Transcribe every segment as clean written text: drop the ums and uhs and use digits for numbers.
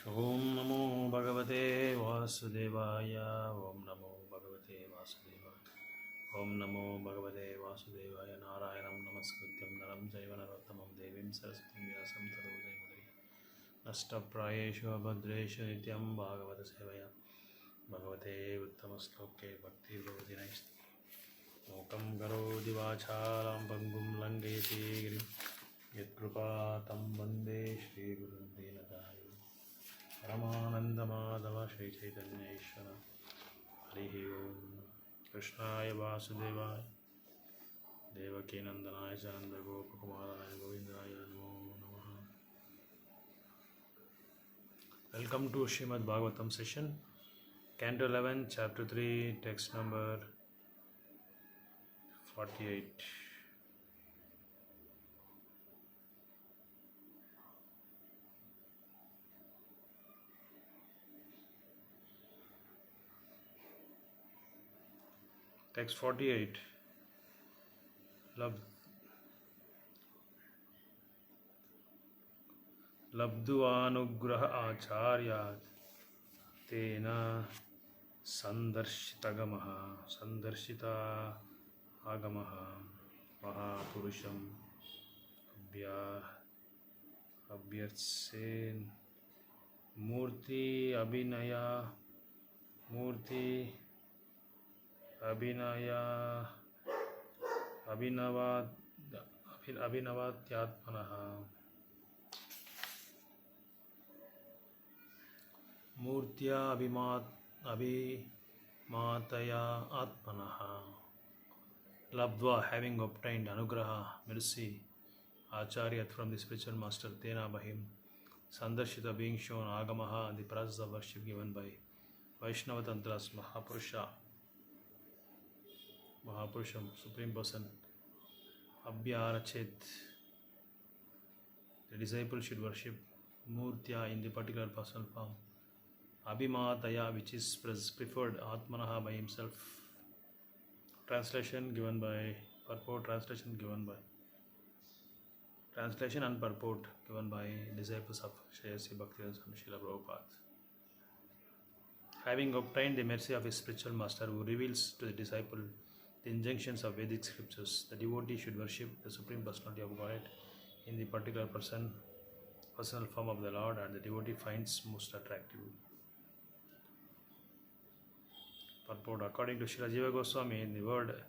Om Namo Bhagavate Vasudevaya. Om Namo Bhagavate Vasudevaya. Om Namo Bhagavate Vasudevaya. Narayanam Namaskrityam Naram Jaiva Narottamam Devim Saraswatim Vyasam Tato Jayamudari Nashtaprayeshu Abhadreshu Nityam Bhagavata Sevaya Bhagavate Uttamasloke Bhakti Bhavati Naist Mokam Karodi Vacharam Pangum Langayati Girim Yatkrupatam Vande Shri Guru Dinatayi Paramananda Madhava Shri Chaitanya Ishvara Harihi Om Krishnaya Vasudevaya Devaki Nandanaya Chananda Gopakumaraya Govindaya Namo Namaha. Welcome to Srimad Bhagavatam session, Canto 11, Chapter 3, text number 48. Text 48. Labdhuanugraha acharyat tena sandarshita agamaha mahapurusham abhyartsen murti abhinavatyatmanaha murtya abhimataya atmanaha labdva, having obtained anugraha, mercy, acharyat, from the spiritual master, tena by him, sandarshita, being shown, agamaha, the process of worship given by Vaishnava Tantras, Mahapurusham, Supreme Person, Abhyarachet, the disciple should worship Murtya in the particular personal form, Abhimataya, which is preferred, Atmanaha, by himself. Translation and purport given by disciples of Shreyasi Bhaktivedanta Swami Srila Prabhupada. Having obtained the mercy of his spiritual master who reveals to the disciple the injunctions of Vedic scriptures, the devotee should worship the Supreme Personality of Godhead in the particular personal form of the Lord, and the devotee finds most attractive. Purport. According to Srila Jiva Goswami, the word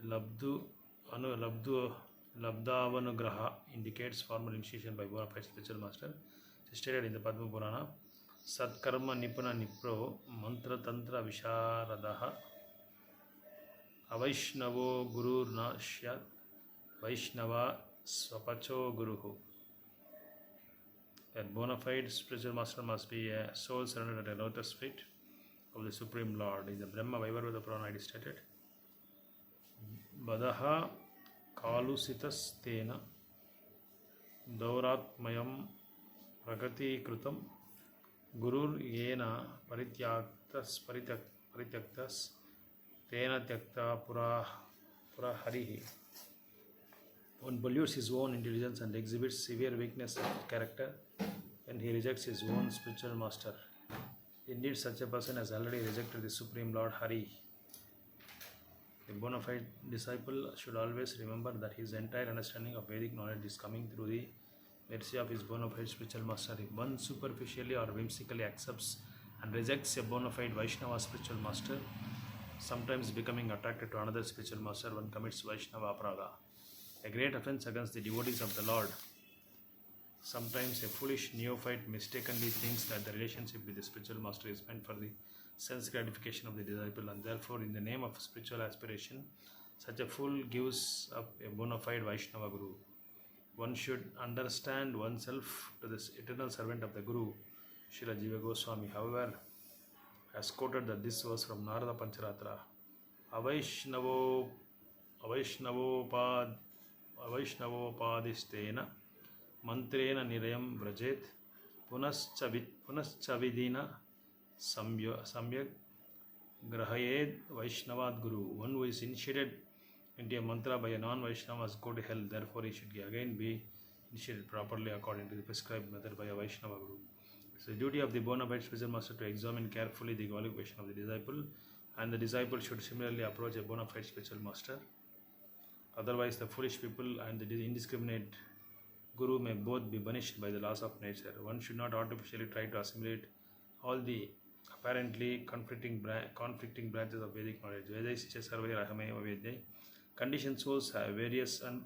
Labdhavanugraha indicates formal initiation by bona fide spiritual master. It is stated in the Padma Purana, Satkarma Nipuna Nipro Mantra Tantra Visharadaha Avaishnavo Guru Nashyat Vaishnava Swapacho Guruhu. That bona fide spiritual master must be a soul surrendered at a lotus feet of the Supreme Lord. In the Brahma Vaivarvada Purana it is stated, Badaha Kalusitas Tena Dauratmayam Pragati Krutam Gurur Yena Parityaktas Tena Tyakta Puraharihi. One pollutes his own intelligence and exhibits severe weakness of character when he rejects his own spiritual master. Indeed, such a person has already rejected the Supreme Lord Hari. A bona fide disciple should always remember that his entire understanding of Vedic knowledge is coming through the mercy of his bona fide spiritual master. If one superficially or whimsically accepts and rejects a bona fide Vaishnava spiritual master, sometimes becoming attracted to another spiritual master, one commits Vaishnava Aparadha, a great offense against the devotees of the Lord. Sometimes a foolish neophyte mistakenly thinks that the relationship with the spiritual master is meant for the sense gratification of the disciple, and therefore in the name of spiritual aspiration, such a fool gives up a bona fide Vaishnava Guru. One should understand oneself to this eternal servant of the Guru. Srila Jiva Goswami, however, has quoted that this verse from Narada Pancharatra, Avaishnavopadistena Mantrena Nirayam Vrajet Punaschavidina Samyak Grahayed Vaishnavad Guru. One who is initiated into a mantra by a non-Vaishnava must go to hell. Therefore, he should again be initiated properly according to the prescribed method by a Vaishnava Guru. It's the duty of the bona fide spiritual master to examine carefully the qualification of the disciple, and the disciple should similarly approach a bona fide spiritual master. Otherwise, the foolish people and the indiscriminate guru may both be punished by the laws of nature. One should not artificially try to assimilate all the apparently conflicting branches of Vedic knowledge. Vedaischya sarvai rahameva vedyai. Conditioned souls have various and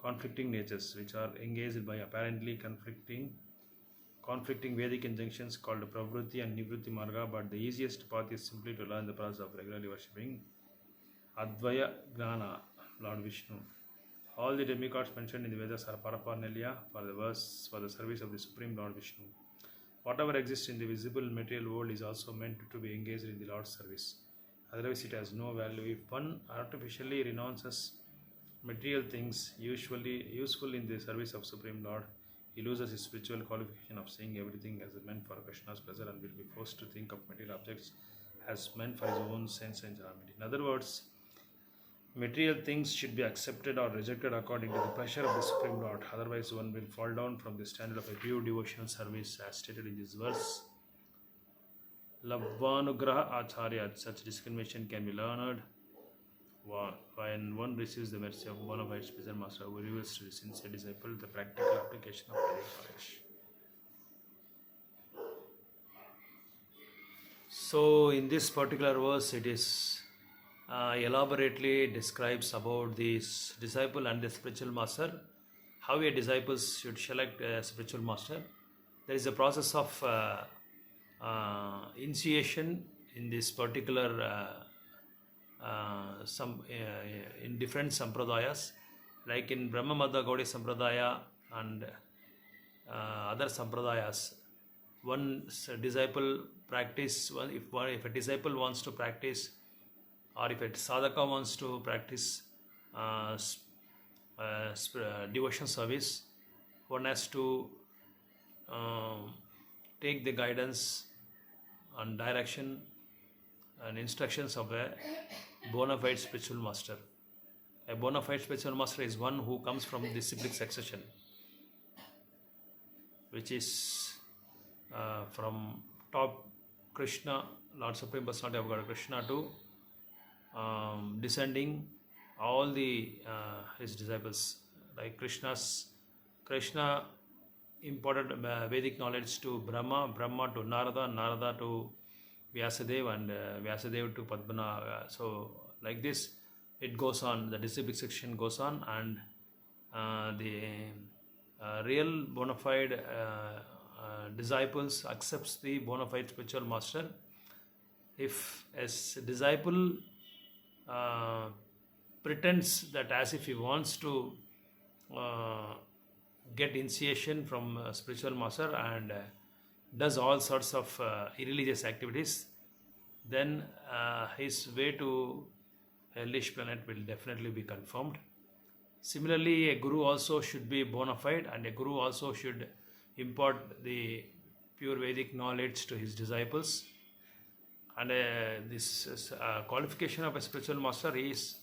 conflicting natures, which are engaged by apparently conflicting Vedic injunctions called pravrutti and nivrutti marga, but the easiest path is simply to learn the process of regularly worshipping Advaya Gnana, Lord Vishnu. All the demigods mentioned in the Vedas are paraphernalia for the service of the Supreme Lord Vishnu. Whatever exists in the visible material world is also meant to be engaged in the Lord's service. Otherwise, it has no value. If one artificially renounces material things useful in the service of Supreme Lord, he loses his spiritual qualification of seeing everything as meant for Krishna's pleasure and will be forced to think of material objects as meant for his own sense enjoyment. In other words, material things should be accepted or rejected according to the pleasure of the Supreme Lord. Otherwise, one will fall down from the standard of a pure devotional service as stated in this verse. Labvanugraha Acharya. Such discrimination can be learned when one receives the mercy of bona fide spiritual master who reveals to the sincere disciple the practical application of Vedic knowledge. So, in this particular verse, it is elaborately describes about this disciple and the spiritual master, how a disciple should select a spiritual master. There is a process of initiation in this particular in different sampradayas, like in Brahma Madhva Gaudiya Sampradaya and other sampradayas. One disciple practice, if a disciple wants to practice, or if a sadhaka wants to practice devotion service, one has to take the guidance and direction and instructions of a bona fide spiritual master. A bona fide spiritual master is one who comes from disciplic succession, which is from top Krishna, Lord Supreme Personality of God Krishna, to descending all the his disciples. Like Krishna imparted Vedic knowledge to Brahma, Brahma to Narada, Narada to Vyasadeva, and Vyasadeva to Padmana. So like this it goes on, the disciplic section goes on, and the real bona fide disciples accepts the bona fide spiritual master. If a disciple pretends that as if he wants to get initiation from a spiritual master and does all sorts of irreligious activities, then his way to hellish planet will definitely be confirmed. Similarly, a guru also should be bona fide, and a guru also should impart the pure Vedic knowledge to his disciples. And this qualification of a spiritual master is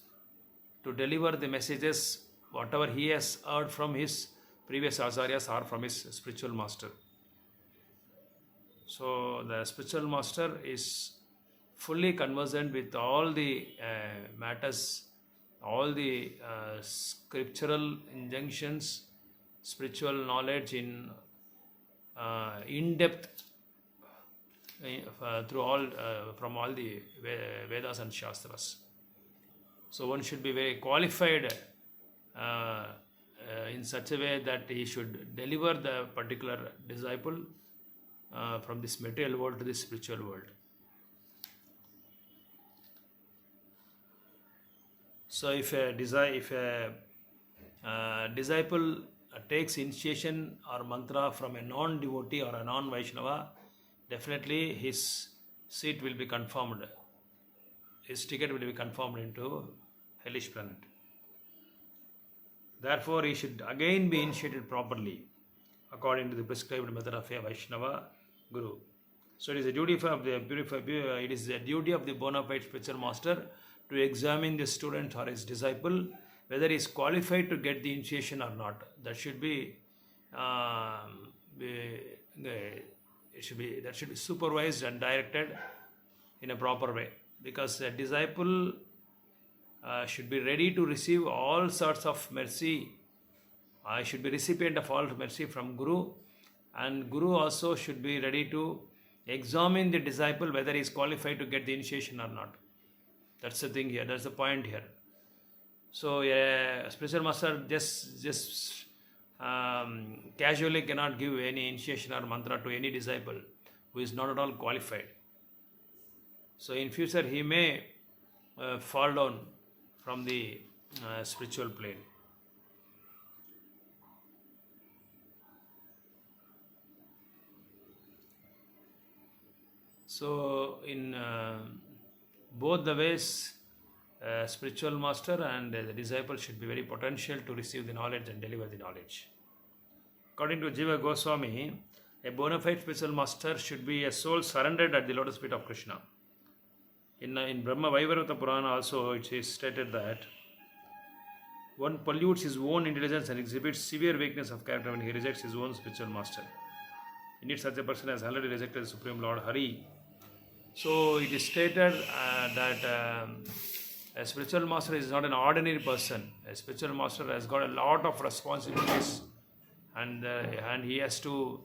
to deliver the messages, whatever he has heard from his previous acharyas or from his spiritual master. So the spiritual master is fully conversant with all the matters, all the scriptural injunctions, spiritual knowledge in depth through all from all the Vedas and Shastras. So one should be very qualified in such a way that he should deliver the particular disciple from this material world to the spiritual world. So if a disciple takes initiation or mantra from a non-devotee or a non-Vaishnava, definitely his seat will be confirmed. His ticket will be confirmed into hellish planet. Therefore, he should again be initiated properly according to the prescribed method of a Vaishnava guru. So it is the duty of the bona fide spiritual master to examine the student or his disciple whether he is qualified to get the initiation or not. That should be that should be supervised and directed in a proper way, because a disciple should be ready to receive all sorts of mercy. I should be recipient of all mercy from Guru, and Guru also should be ready to examine the disciple whether he is qualified to get the initiation or not. That's the thing here. That's the point here. So a spiritual master just casually cannot give any initiation or mantra to any disciple who is not at all qualified. So in future he may fall down from the spiritual plane. So in both the ways, spiritual master and the disciple should be very potential to receive the knowledge and deliver the knowledge. According to Jiva Goswami, a bona fide spiritual master should be a soul surrendered at the lotus feet of Krishna. In Brahma Vaivarata Purana also it is stated that one pollutes his own intelligence and exhibits severe weakness of character when he rejects his own spiritual master. Indeed, such a person has already rejected the Supreme Lord Hari. So it is stated that a spiritual master is not an ordinary person. A spiritual master has got a lot of responsibilities, and he has to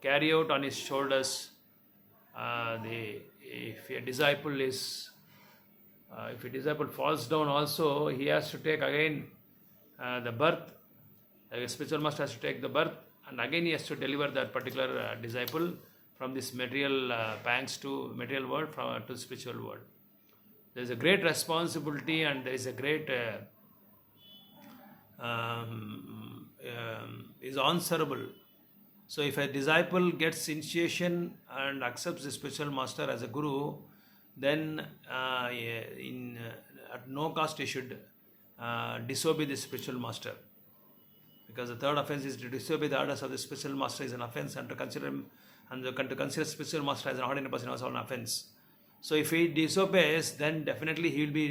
carry out on his shoulders if a disciple falls down also, he has to take again the birth. A spiritual master has to take the birth, and again he has to deliver that particular disciple from this material pangs to material world to the spiritual world. There is a great responsibility, and there is a great is answerable. So if a disciple gets initiation and accepts the spiritual master as a guru, then at no cost he should disobey the spiritual master, because the third offense is to disobey the orders of the spiritual master is an offense, and to consider him and to consider spiritual master as an ordinary person is also an offense. So if he disobeys, then definitely he will be